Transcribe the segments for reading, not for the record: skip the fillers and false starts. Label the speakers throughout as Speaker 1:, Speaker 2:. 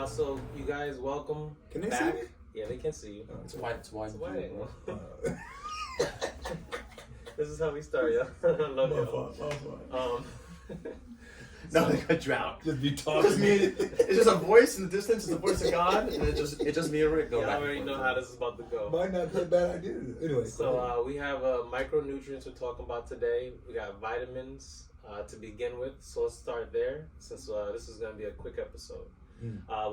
Speaker 1: So you guys, welcome.
Speaker 2: Can they
Speaker 1: back.
Speaker 2: see me?
Speaker 1: Yeah, they can see you.
Speaker 3: It's wide. It's wide.
Speaker 1: It's wide angle. This is how we start, yeah. I love
Speaker 2: My
Speaker 1: you.
Speaker 2: fault.
Speaker 3: No, they got drowned.
Speaker 2: Just be
Speaker 3: It's
Speaker 2: talking.
Speaker 3: just me. It's just a voice in the distance. It's the voice of God, and it's just me and Rick going
Speaker 1: Y'all
Speaker 3: back.
Speaker 1: already know how this is about to go.
Speaker 2: Might not be a bad idea. Anyway.
Speaker 1: So we have micronutrients we're talking about today. We got vitamins to begin with. So let's start there, since this is going to be a quick episode.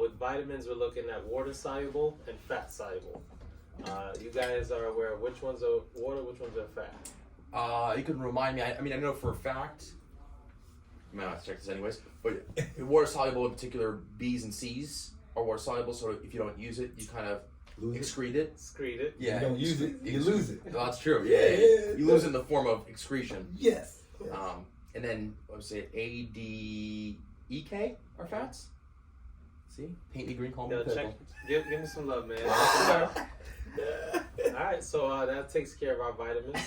Speaker 1: With vitamins, we're looking at water soluble and fat soluble. You guys are aware of which ones are water, which ones are fat.
Speaker 3: You can remind me. I know for a fact. I might have to check this anyways. But water soluble, in particular, B's and C's are water soluble. So if you don't use it, you kind of excrete it.
Speaker 1: Excrete it.
Speaker 3: Yeah.
Speaker 2: You don't use it, you lose it.
Speaker 3: No, that's true. Yeah. You lose it in the form of excretion.
Speaker 2: Yes.
Speaker 3: And then what was it? A, D, E, K are fats. See, paint me green, call me
Speaker 1: Yo,
Speaker 3: purple.
Speaker 1: give me some love, man. Alright, so that takes care of our vitamins.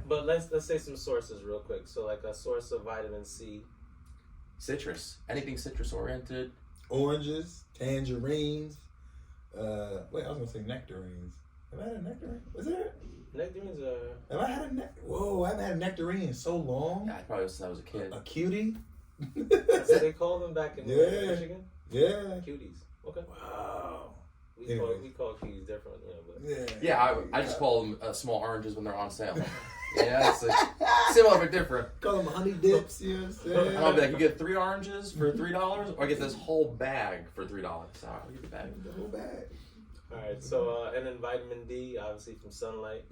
Speaker 1: But let's say some sources real quick. So like a source of vitamin C.
Speaker 3: Citrus. Anything citrus oriented.
Speaker 2: Oranges, tangerines. Wait, I was gonna say nectarines. Have I had a nectarine? Was there?
Speaker 1: Nectarines are.
Speaker 2: Have I had a Whoa, I haven't had a nectarine in so long.
Speaker 3: Yeah, I probably was since I was a kid.
Speaker 2: A cutie.
Speaker 1: That's what they call them back in
Speaker 2: Yeah.
Speaker 1: Michigan.
Speaker 2: Yeah.
Speaker 1: Cuties. Okay.
Speaker 2: Wow.
Speaker 1: We
Speaker 2: Anyway.
Speaker 1: call cuties different, you know. But
Speaker 3: Yeah, I just call them small oranges when they're on sale. Yeah, it's like similar but different.
Speaker 2: Call them honey dips. You know what I'm saying?
Speaker 3: And I'll be like, you get 3 oranges for $3, or I get this whole bag for $3. So I'll get the bag.
Speaker 2: The whole bag.
Speaker 1: all right. So and then vitamin D, obviously from sunlight.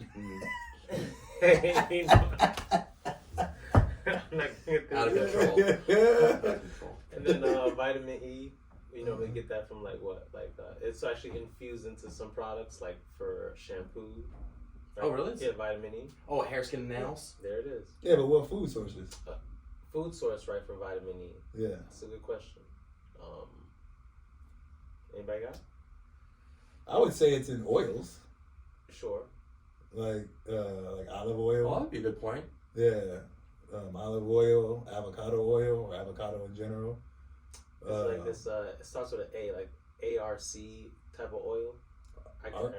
Speaker 1: I'm not gonna get
Speaker 3: Out of
Speaker 1: this.
Speaker 3: control. Out of control.
Speaker 1: And then vitamin E, we normally get that from like what? Like it's actually infused into some products, like for shampoo. Right?
Speaker 3: Oh, really?
Speaker 1: Yeah, vitamin E.
Speaker 3: Oh, hair, skin, and nails?
Speaker 1: There it is.
Speaker 2: Yeah, but what food sources?
Speaker 1: Food source, right, for vitamin E.
Speaker 2: Yeah.
Speaker 1: That's a good question. Anybody got?
Speaker 2: I would say it's in oils,
Speaker 1: Sure.
Speaker 2: like olive oil.
Speaker 3: Oh, that'd be a good point.
Speaker 2: Yeah, olive oil, avocado oil, or avocado in general.
Speaker 1: It's like this. It starts with an A, like ARC type of oil.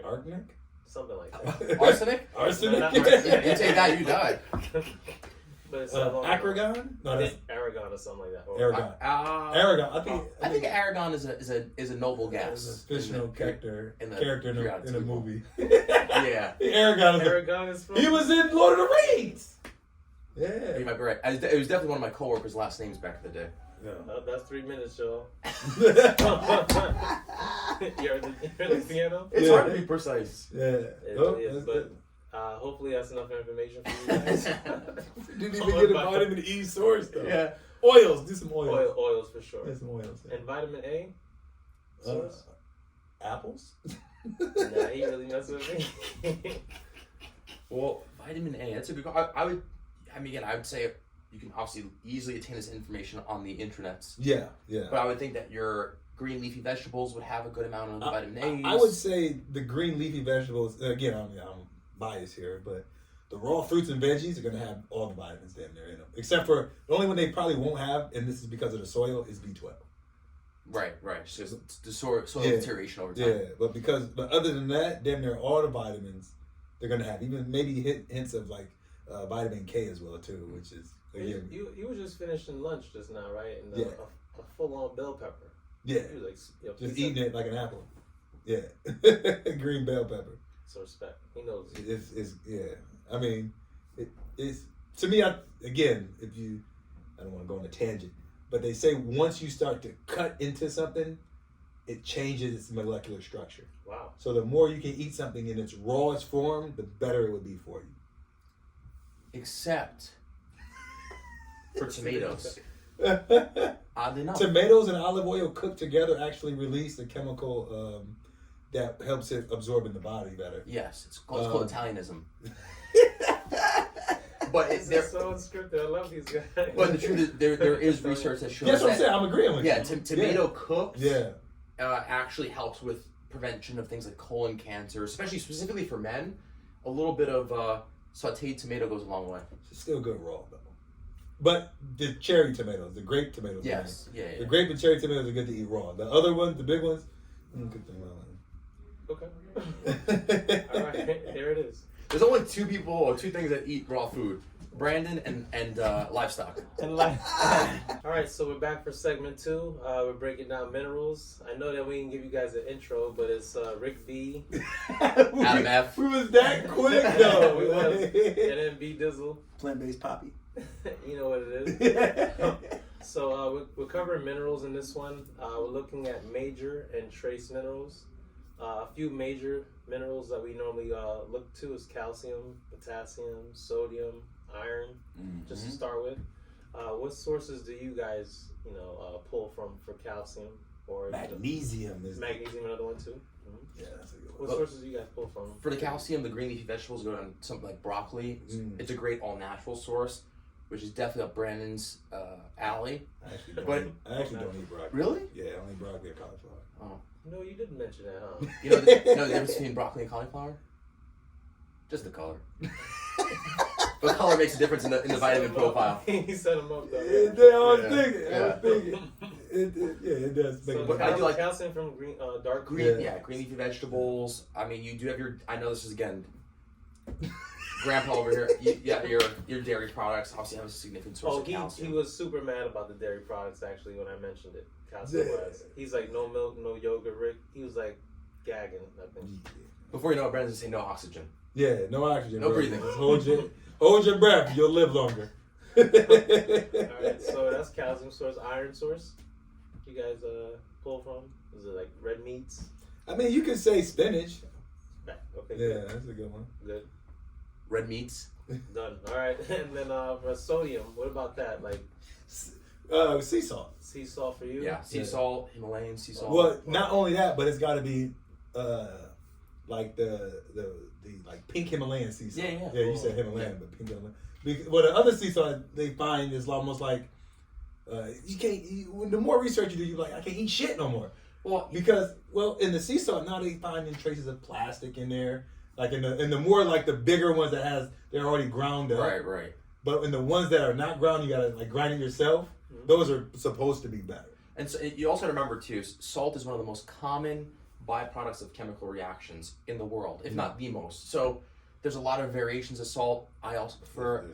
Speaker 2: Arsenic?
Speaker 1: Something like that.
Speaker 3: Arsenic?
Speaker 2: Arsenic?
Speaker 1: Not
Speaker 3: You
Speaker 1: arsenic.
Speaker 3: take that, you die.
Speaker 1: But it's
Speaker 2: Akragon? No, that's
Speaker 1: Aragon or something like that. Or
Speaker 2: Aragon. Aragon.
Speaker 3: I think Aragon is a noble
Speaker 2: It's
Speaker 3: gas.
Speaker 2: a fictional character in
Speaker 3: periodic
Speaker 2: a
Speaker 3: table.
Speaker 2: movie.
Speaker 3: Yeah.
Speaker 2: Aragon.
Speaker 1: Aragon is from.
Speaker 2: He was in Lord of the Rings. Yeah.
Speaker 3: You might be right. It was definitely one of my coworkers' last names back in the day.
Speaker 1: That's 3 minutes, y'all. You're the piano.
Speaker 3: It's hard to be precise.
Speaker 2: Yeah.
Speaker 1: It is, but hopefully that's enough information for you guys.
Speaker 2: Didn't even get a vitamin E source though.
Speaker 3: Yeah.
Speaker 2: Oils. Do some oils.
Speaker 1: Oils for sure.
Speaker 2: Do some oils. Yeah.
Speaker 1: And vitamin A. Source?
Speaker 2: Apples.
Speaker 1: Nah, he really messing with me.
Speaker 3: Well, vitamin A. That's a good. I would say you can obviously easily attain this information on the internets.
Speaker 2: Yeah. Yeah.
Speaker 3: But I would think that your green leafy vegetables would have a good amount of vitamin A.
Speaker 2: I would say the green leafy vegetables. Again, I'm biased here, but the raw fruits and veggies are going to have all the vitamins damn near in them, except for the only one they probably won't have, and this is because of the soil, is B12.
Speaker 3: Right. Just because the soil deterioration over time.
Speaker 2: Yeah, but other than that, damn near all the vitamins they're going to have, even maybe hints of like vitamin K as well too, which is again.
Speaker 1: You were just finishing lunch just now, right? And
Speaker 2: Yeah.
Speaker 1: a full-on bell pepper.
Speaker 2: Yeah,
Speaker 1: You was like,
Speaker 2: just eating it like an apple. Yeah, green bell pepper.
Speaker 1: So respect. He knows.
Speaker 2: It's yeah. I mean, it's to me. I don't want to go on a tangent, but they say once you start to cut into something, it changes its molecular structure.
Speaker 1: Wow.
Speaker 2: So the more you can eat something in its rawest form, the better it would be for you.
Speaker 3: Except for tomatoes. Oddly enough.
Speaker 2: Tomatoes and olive oil cooked together actually release a chemical that helps it absorb in the body better.
Speaker 3: Yes, it's called Italianism. But
Speaker 1: This is so unscripted. I love these guys.
Speaker 3: But the truth is, there is research that shows
Speaker 2: That's what I'm saying. I'm agreeing with you.
Speaker 3: Yeah, tomato cooked.
Speaker 2: Yeah.
Speaker 3: Actually helps with prevention of things like colon cancer, specifically for men. A little bit of sauteed tomato goes a long way.
Speaker 2: It's still good raw though. But the cherry tomatoes, the grape tomatoes.
Speaker 3: Yes. Yeah.
Speaker 2: The grape and cherry tomatoes are good to eat raw. The other ones, the big ones, good thing
Speaker 1: Okay. All right, here it is.
Speaker 3: There's only two people or two things that eat raw food: Brandon and livestock.
Speaker 1: And all right, so we're back for segment 2. We're breaking down minerals. I know that we can give you guys an intro, but it's Rick B.
Speaker 3: Adam F.
Speaker 2: We was that quick though.
Speaker 1: We was. And then B Dizzle.
Speaker 4: Plant-based poppy.
Speaker 1: You know what it is. So we're covering minerals in this one. We're looking at major and trace minerals. A few major minerals that we normally look to is calcium, potassium, sodium, iron, just to start with. What sources do you guys, pull from for calcium? Or
Speaker 2: Magnesium is
Speaker 1: magnesium, another one too.
Speaker 2: Yeah, that's a good
Speaker 1: What
Speaker 2: one.
Speaker 1: sources do you guys pull from?
Speaker 3: For the calcium, the green leafy vegetables go on something like broccoli. It's a great all-natural source, which is definitely up Brandon's alley.
Speaker 2: I actually don't,
Speaker 3: But-
Speaker 2: don't eat broccoli.
Speaker 3: Really?
Speaker 2: Yeah, I only broccoli or cauliflower.
Speaker 3: Oh.
Speaker 1: No, you didn't mention that, huh?
Speaker 3: You know the difference between broccoli and cauliflower? Just the color. The color makes a difference in the vitamin profile.
Speaker 1: He set them up though.
Speaker 2: I was
Speaker 3: Yeah.
Speaker 2: thinking. I was thinking. It does make
Speaker 1: So
Speaker 2: a
Speaker 3: But I do like-
Speaker 1: calcium from green, dark
Speaker 3: Green,
Speaker 2: Yeah.
Speaker 3: green leafy vegetables. I mean, you do have your. I know this is again, Grandpa over here. Your dairy products obviously have a significant source of
Speaker 1: he
Speaker 3: calcium.
Speaker 1: was super mad about the dairy products actually when I mentioned it. Calcium wise, he's like no milk, no yogurt. Rick, he was like gagging. I think.
Speaker 3: Before you know it, Brandon's saying no oxygen.
Speaker 2: Yeah, no oxygen.
Speaker 3: No
Speaker 2: bro.
Speaker 3: breathing.
Speaker 2: Just hold your breath. You'll live longer.
Speaker 1: All right, so that's calcium source. Iron source. You guys pull from? Is it like red meats?
Speaker 2: I mean, you could say spinach.
Speaker 1: Okay.
Speaker 2: Yeah,
Speaker 1: Good.
Speaker 2: that's a good one.
Speaker 1: Good.
Speaker 3: Red meats.
Speaker 1: Done. All right, and then for sodium, what about that? Like
Speaker 2: Sea salt.
Speaker 1: sea salt for you?
Speaker 3: Yeah, sea salt, Himalayan sea salt.
Speaker 2: Well, not only that, but it's got to be like the like pink Himalayan sea salt.
Speaker 3: Yeah.
Speaker 2: Yeah, you said Himalayan, but pink Himalayan. Well, the other sea salt they find is almost like you can't. The more research you do, you're like, I can't eat shit no more.
Speaker 3: Well,
Speaker 2: Because in the sea salt now they finding traces of plastic in there. Like in the more like the bigger ones that they're already ground up.
Speaker 3: right.
Speaker 2: But in the ones that are not ground, you gotta like grind it yourself.
Speaker 1: Mm-hmm.
Speaker 2: Those are supposed to be better.
Speaker 3: And so you also remember too, salt is one of the most common byproducts of chemical reactions in the world, if not the most. So there's a lot of variations of salt. I also prefer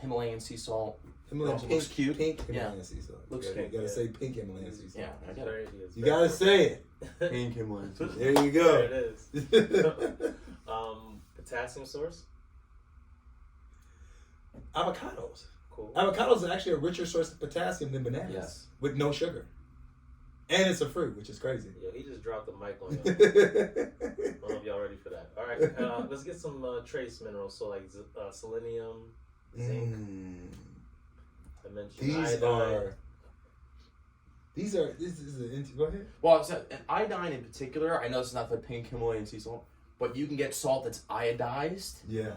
Speaker 3: Himalayan sea salt.
Speaker 2: Himalayan
Speaker 3: Also looks cute.
Speaker 2: Pink
Speaker 3: Yeah.
Speaker 2: Himalayan sea salt.
Speaker 3: Looks
Speaker 2: You
Speaker 3: cute.
Speaker 2: gotta say pink Himalayan sea salt.
Speaker 3: Yeah, I get
Speaker 1: There
Speaker 3: it.
Speaker 1: it is.
Speaker 2: You gotta say it.
Speaker 3: Pink Himalayan sea salt.
Speaker 2: There you
Speaker 1: There
Speaker 2: go.
Speaker 1: it is. Potassium source.
Speaker 2: Avocados.
Speaker 1: Cool.
Speaker 2: Avocados are actually a richer source of potassium than bananas.
Speaker 3: Yes.
Speaker 2: With no sugar. And it's a fruit, which is crazy.
Speaker 1: Yo, he just dropped the mic on y'all. I don't know if y'all ready for that. All right, let's get some trace minerals. So like selenium, zinc. I mentioned iodine.
Speaker 2: This is an go ahead.
Speaker 3: Well, so, and iodine in particular, I know it's not the pink Himalayan sea salt, but you can get salt that's iodized,
Speaker 2: Yeah.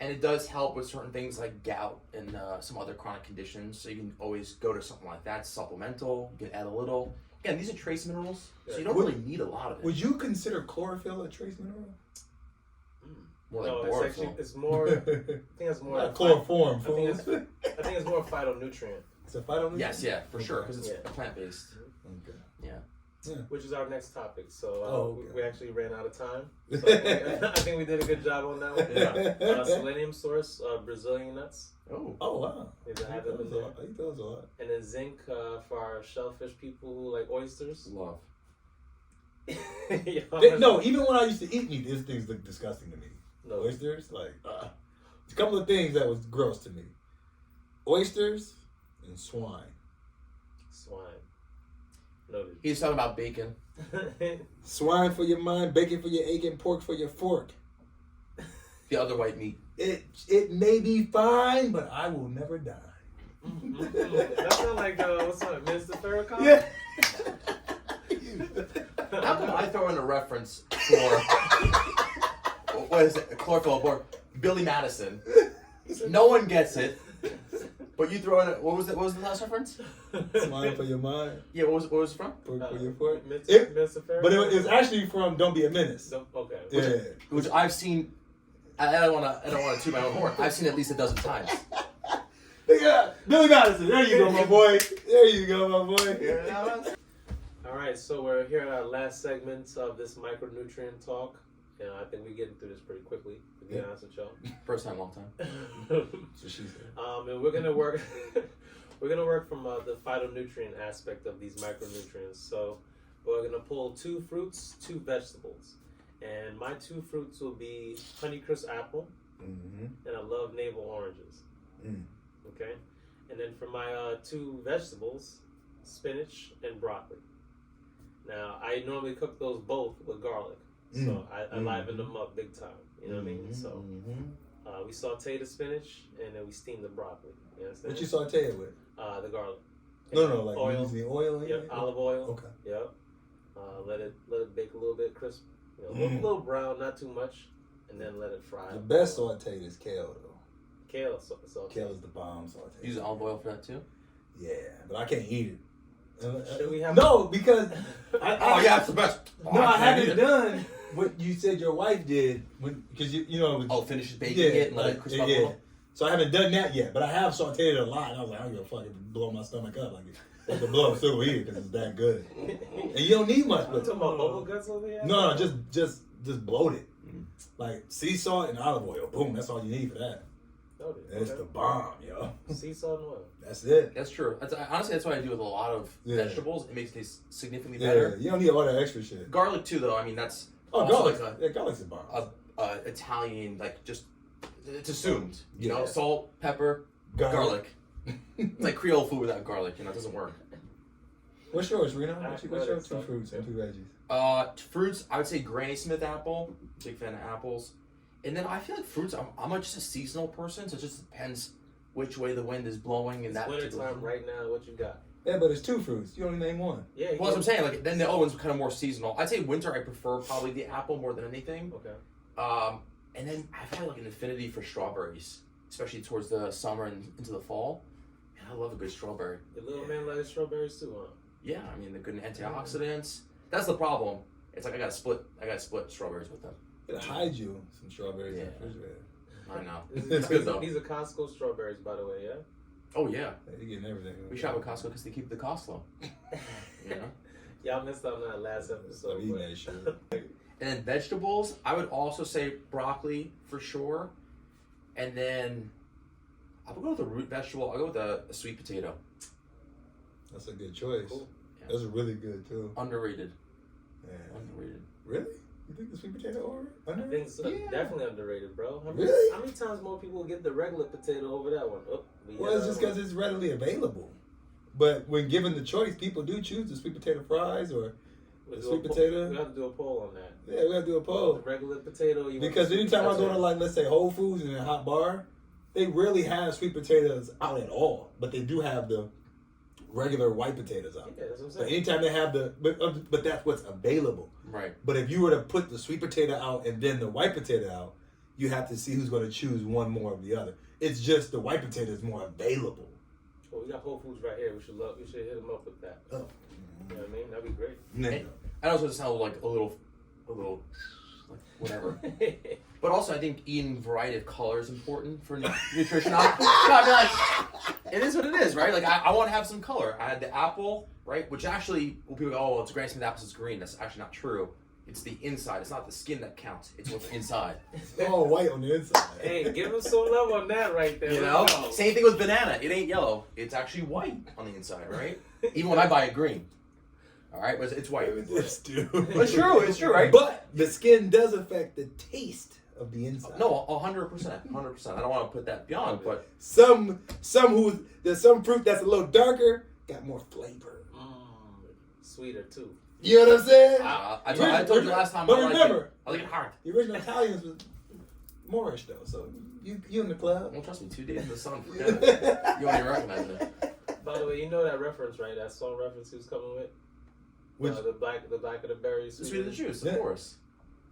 Speaker 3: and it does help with certain things like gout and some other chronic conditions. So you can always go to something like that, supplemental. You can add a little. Again, these are trace minerals, so you don't really need a lot of it.
Speaker 2: Would you consider chlorophyll a trace mineral?
Speaker 3: More like
Speaker 1: No,
Speaker 3: borophyll.
Speaker 1: it's actually it's more. I think it's more.
Speaker 2: Not chloroform.
Speaker 1: I think it's more phytonutrient,
Speaker 2: It's a phytonutrient?
Speaker 3: Yes, yeah, for sure, because it's
Speaker 1: Yeah.
Speaker 3: plant based.
Speaker 2: Okay.
Speaker 1: which is our next topic. So
Speaker 2: Okay.
Speaker 1: we actually ran out of time. So I think we did a good job on that one.
Speaker 3: Yeah.
Speaker 1: Selenium source, Brazilian nuts.
Speaker 3: Oh,
Speaker 2: Oh, wow.
Speaker 1: They have them in there.
Speaker 2: I eat those a lot.
Speaker 1: And then zinc for our shellfish people who like oysters.
Speaker 3: love.
Speaker 2: No, even when I used to eat meat, these things look disgusting to me.
Speaker 1: No.
Speaker 2: Oysters, like, a couple of things that was gross to me. Oysters and swine.
Speaker 1: Swine. Noted.
Speaker 3: He's talking about bacon.
Speaker 2: Swine for your mind, bacon for your egg, and pork for your fork.
Speaker 3: The other white meat.
Speaker 2: It may be fine, but I will never die.
Speaker 1: That sounds like what's up, Mr. Farrakhan?
Speaker 2: Yeah.
Speaker 3: How come I throw in a reference for what is it? Chlorophyll or Billy Madison? No one gets it, but you throw in a, what was the last reference?
Speaker 2: Swine for your mind,
Speaker 3: Yeah, what was it from?
Speaker 2: pork for your fork.
Speaker 1: Mr. Farrakhan.
Speaker 2: But it was actually from Don't Be a Menace.
Speaker 1: Okay.
Speaker 2: Yeah.
Speaker 3: Which I've seen. I don't want to toot my own horn. I've seen it at least a dozen times.
Speaker 2: Yeah, Billy Madison. There you go, my boy. There you go, my boy.
Speaker 1: All right, so we're here at our last segment of this micronutrient talk. And I think we're getting through this pretty quickly, to be honest with y'all.
Speaker 3: First time, long time.
Speaker 2: That's what she said.
Speaker 1: And we're gonna work. We're gonna work from the phytonutrient aspect of these micronutrients. So we're gonna pull 2 fruits, 2 vegetables, and my 2 fruits will be Honeycrisp apple, and I love navel oranges. Okay, and then for my 2 vegetables, spinach and broccoli. Now I normally cook those both with garlic, so I liven them up big time. You know what I mean? So we saute the spinach and then we steam the broccoli. You understand?
Speaker 2: What you saute it with?
Speaker 1: The garlic.
Speaker 2: No, like
Speaker 1: oil.
Speaker 2: using oil in it?
Speaker 1: Olive oil.
Speaker 2: Okay.
Speaker 1: Yep. Let it bake a little bit crisp. You know, a little brown, not too much, and then let it fry.
Speaker 2: The best sauteed is kale, though.
Speaker 1: Kale saute.
Speaker 2: Kale is the bomb sauteed.
Speaker 3: Use olive oil for that too?
Speaker 2: Yeah, but I can't eat it.
Speaker 1: Should we have
Speaker 2: No, because
Speaker 3: It's the best.
Speaker 2: I haven't done what you said your wife did because you know.
Speaker 3: Finish baking it and let it crisp up a little.
Speaker 2: So I haven't done that yet, but I have sauteed it a lot. And I was like, I'm gonna fucking blow my stomach up like the blow still eat it because it's that good. And you don't need much.
Speaker 1: You talking about bubble guts over here?
Speaker 2: No, just bloat it. Like sea salt and olive oil. Boom, that's all you need for that. It's the bomb, yo.
Speaker 1: Sea salt and oil.
Speaker 2: That's it.
Speaker 3: That's true. Honestly, that's what I do with a lot of vegetables. It makes it taste significantly
Speaker 2: Yeah,
Speaker 3: better.
Speaker 2: you don't need all that extra shit.
Speaker 3: Garlic too, though. I mean, that's
Speaker 2: garlic.
Speaker 3: like
Speaker 2: Garlic's a bomb.
Speaker 3: Italian, like just it's assumed. You
Speaker 2: Yeah.
Speaker 3: know, salt, pepper, garlic. It's like Creole food without garlic. You know, it doesn't work.
Speaker 2: What's yours, Reno? What's your 2 fruits and 2 veggies?
Speaker 3: Fruits, I would say Granny Smith apple. Big fan of apples. And then I feel like fruits, I'm just a seasonal person, so it just depends which way the wind is blowing. And
Speaker 1: it's winter time right now. What you got?
Speaker 2: Yeah, but it's 2 fruits. You only name 1.
Speaker 1: Yeah.
Speaker 3: Well, that's what I'm saying. Like then the other one's kind of more seasonal. I'd say winter. I prefer probably the apple more than anything.
Speaker 1: Okay.
Speaker 3: And then I've had like an affinity for strawberries, especially towards the summer and into the fall. And I love a good strawberry.
Speaker 1: Your little man likes strawberries too, huh?
Speaker 3: Yeah, I mean they're good antioxidants. That's the problem. It's like I gotta split strawberries with them.
Speaker 2: It'll hide you some strawberries in the refrigerator.
Speaker 3: I know.
Speaker 1: It's
Speaker 3: good though.
Speaker 1: These are Costco strawberries, by the way, yeah?
Speaker 3: Oh yeah.
Speaker 2: You're getting everything.
Speaker 3: We shop at Costco because they keep the cost low. You know?
Speaker 1: Y'all missed out on that last episode.
Speaker 2: Eating that shit.
Speaker 3: And then vegetables, I would also say broccoli for sure. And then I'll go with a root vegetable. I'll go with a sweet potato.
Speaker 2: That's a good choice.
Speaker 1: Cool.
Speaker 3: Yeah.
Speaker 2: That's really good too.
Speaker 3: Underrated.
Speaker 2: Yeah.
Speaker 3: Underrated.
Speaker 2: Really? You think the sweet potato
Speaker 1: I think
Speaker 2: underrated?
Speaker 1: it's definitely underrated, bro.
Speaker 2: Really?
Speaker 1: How many times more people get the regular potato over that one?
Speaker 2: Well, it's just because it's readily available. But when given the choice, people do choose the sweet potato fries or the sweet potato.
Speaker 1: We have to do a poll on that.
Speaker 2: Yeah, we have to do a poll.
Speaker 1: The regular potato.
Speaker 2: Because anytime I go to, like, let's say Whole Foods and a hot bar, they rarely have sweet potatoes out at all. But they do have the regular white potatoes out.
Speaker 1: Yeah, that's what I'm
Speaker 2: So
Speaker 1: saying.
Speaker 2: anytime they have but that's what's available.
Speaker 3: Right.
Speaker 2: But if you were to put the sweet potato out and then the white potato out, you have to see who's going to choose one more of the other. It's just the white potato is more available.
Speaker 1: Well, we got Whole Foods right here. We should hit them up with that.
Speaker 2: Oh.
Speaker 1: You know what I mean? That'd be great.
Speaker 3: And I know it sounds like a little, like whatever. But also, I think eating variety of color is important for nutrition. I mean, like, it is what it is, right? Like, I want to have some color. I had the apple, right? Which actually, when people go, oh, well, it's Granny Smith apples, it's green. That's actually not true. It's the inside. It's not the skin that counts. It's what's inside.
Speaker 2: It's all white on the inside.
Speaker 1: Hey, give them some love on that right there.
Speaker 3: You know? Same thing with banana. It ain't yellow. It's actually white on the inside, right? Even when I buy it green. All right? But it's white.
Speaker 2: This dude.
Speaker 3: It's true. It's true, right?
Speaker 2: But the skin does affect the taste of the inside.
Speaker 3: No, 100%. 100%. I don't want to put that beyond, but
Speaker 2: there's some fruit that's a little darker, got more flavor.
Speaker 1: Sweeter too.
Speaker 2: You know what I'm saying?
Speaker 3: I told you last time.
Speaker 2: But remember,
Speaker 3: I like it hard.
Speaker 2: the original Italians was Moorish though, so you in the club.
Speaker 3: Don't trust me. 2 days in the sun. Forget it. You won't even recognize it.
Speaker 1: By the way, you know that reference, right? That song reference he was coming with.
Speaker 2: Which
Speaker 1: the black of the berries,
Speaker 3: the sweet of the juice, of
Speaker 2: Yeah.
Speaker 3: course.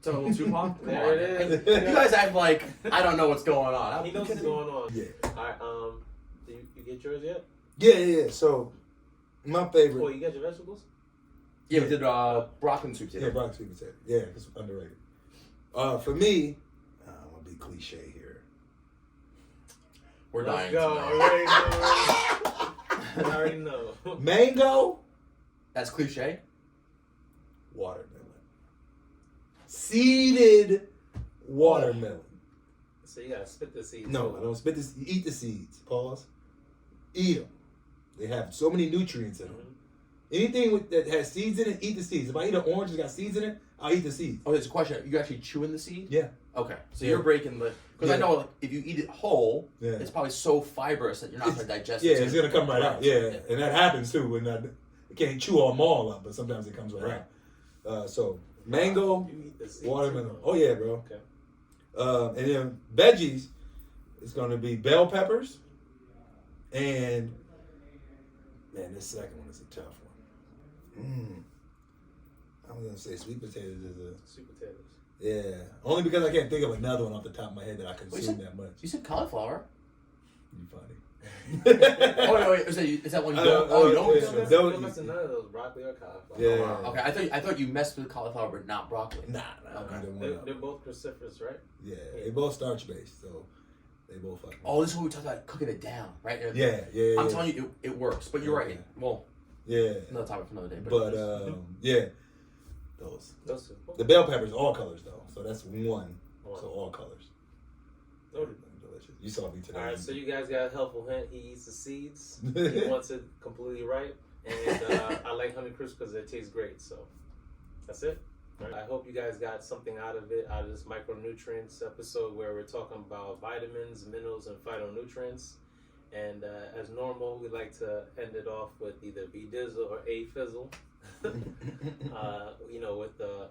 Speaker 3: So Tupac. Come
Speaker 1: There
Speaker 3: on.
Speaker 1: it is.
Speaker 3: You guys act like I don't know what's going on.
Speaker 1: He knows what's going on.
Speaker 2: Yeah.
Speaker 1: All right. Do you get yours yet?
Speaker 2: Yeah. So my favorite.
Speaker 1: Oh, you got your vegetables?
Speaker 3: Yeah, we did broccoli and sweet potato.
Speaker 2: Yeah, broccoli sweet potato. Yeah, it's underrated. For me, I'm gonna be cliche here.
Speaker 3: We're
Speaker 1: Let's
Speaker 3: dying
Speaker 1: go.
Speaker 3: tonight.
Speaker 1: I already know.
Speaker 2: Mango,
Speaker 3: That's cliche.
Speaker 2: watermelon. Seeded watermelon.
Speaker 1: So you gotta spit the seeds.
Speaker 2: No,
Speaker 1: too.
Speaker 2: I don't spit this. Eat the seeds. Pause. Eat them. They have so many nutrients in them. Anything that has seeds in it, eat the seeds. If I eat an orange that's got seeds in it, I'll eat the seeds.
Speaker 3: Oh, there's a question. You actually chewing the seed?
Speaker 2: Yeah.
Speaker 3: Okay. So
Speaker 2: Yeah.
Speaker 3: you're breaking the... Because I
Speaker 2: Yeah.
Speaker 3: know like, if you eat it whole,
Speaker 2: Yeah.
Speaker 3: it's probably so fibrous that you're not going to digest
Speaker 2: Yeah,
Speaker 3: it.
Speaker 2: it's gonna come right out. Yeah, and that happens too when I can't chew them all up, but sometimes it comes right out. So mango,
Speaker 1: You eat the seeds
Speaker 2: watermelon.
Speaker 1: too,
Speaker 2: Oh yeah, bro.
Speaker 1: Okay.
Speaker 2: And then veggies, it's gonna be bell peppers, and man, this second one is a tough one. I'm gonna say sweet potatoes is a
Speaker 1: Sweet potatoes.
Speaker 2: yeah. Only because I can't think of another one off the top of my head that I consume that much.
Speaker 3: You said cauliflower.
Speaker 2: You funny.
Speaker 3: Oh, no, wait. Is that one you don't?
Speaker 2: Oh,
Speaker 3: you don't?
Speaker 2: yeah.
Speaker 1: You don't
Speaker 2: Don't-
Speaker 1: mess with none of those broccoli or cauliflower.
Speaker 2: Yeah.
Speaker 3: Oh, wow. Okay, I thought you messed with cauliflower, but not broccoli.
Speaker 2: Nah,
Speaker 3: Okay.
Speaker 2: neither one
Speaker 1: They're,
Speaker 2: of them.
Speaker 1: they're both cruciferous, right?
Speaker 2: Yeah, they both starch based, so they both fucking.
Speaker 3: Oh, this is what we talked about, cooking it down, right?
Speaker 2: Yeah.
Speaker 3: I'm telling you, it works. But you're right.
Speaker 2: Yeah.
Speaker 3: Well,
Speaker 2: Yeah,
Speaker 3: another topic for another day.
Speaker 2: but yeah, those.
Speaker 1: Those two.
Speaker 2: The bell peppers, all colors though, so that's one. So all colors.
Speaker 1: Noted.
Speaker 2: Delicious. You saw me today.
Speaker 1: All right, so you guys got a helpful hint. He eats the seeds. He wants it completely ripe, and I like Honey Crisp because it tastes great. So that's it. All right. I hope you guys got something out of this micronutrients episode where we're talking about vitamins, minerals, and phytonutrients. And as normal, we like to end it off with either B Dizzle or A Fizzle. With the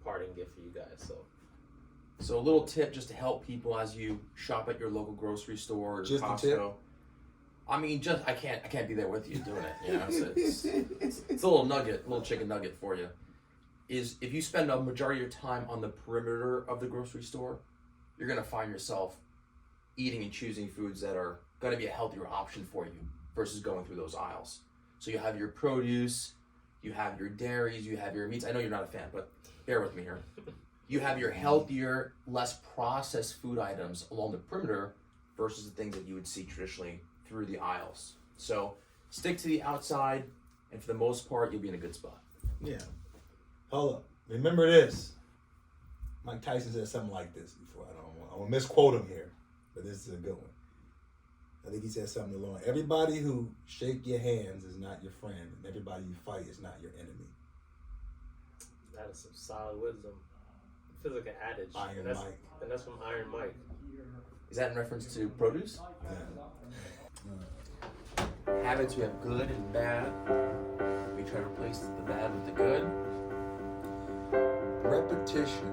Speaker 1: parting gift for you guys.
Speaker 3: So a little tip just to help people as you shop at your local grocery store or
Speaker 2: Just a
Speaker 3: Costco.
Speaker 2: tip?
Speaker 3: I mean, I can't be there with you doing it. You know, so it's a little chicken nugget for you. Is if you spend a majority of your time on the perimeter of the grocery store, you're gonna find yourself eating and choosing foods that are gonna be a healthier option for you versus going through those aisles. So you have your produce, you have your dairies, you have your meats. I know you're not a fan, but bear with me here. You have your healthier, less processed food items along the perimeter versus the things that you would see traditionally through the aisles. So stick to the outside, and for the most part, you'll be in a good spot.
Speaker 2: Yeah. Hold up. Remember this. Mike Tyson said something like this before. I want to misquote him here, but this is a good one. I think he said something along. Everybody who shake your hands is not your friend, and everybody you fight is not your enemy.
Speaker 1: That is some solid wisdom. It feels like an adage.
Speaker 2: Iron Mike.
Speaker 1: And that's from Iron Mike.
Speaker 3: Is that in reference to produce?
Speaker 2: Yeah.
Speaker 3: Habits, we have good and bad. We try to replace the bad with the good.
Speaker 2: Repetition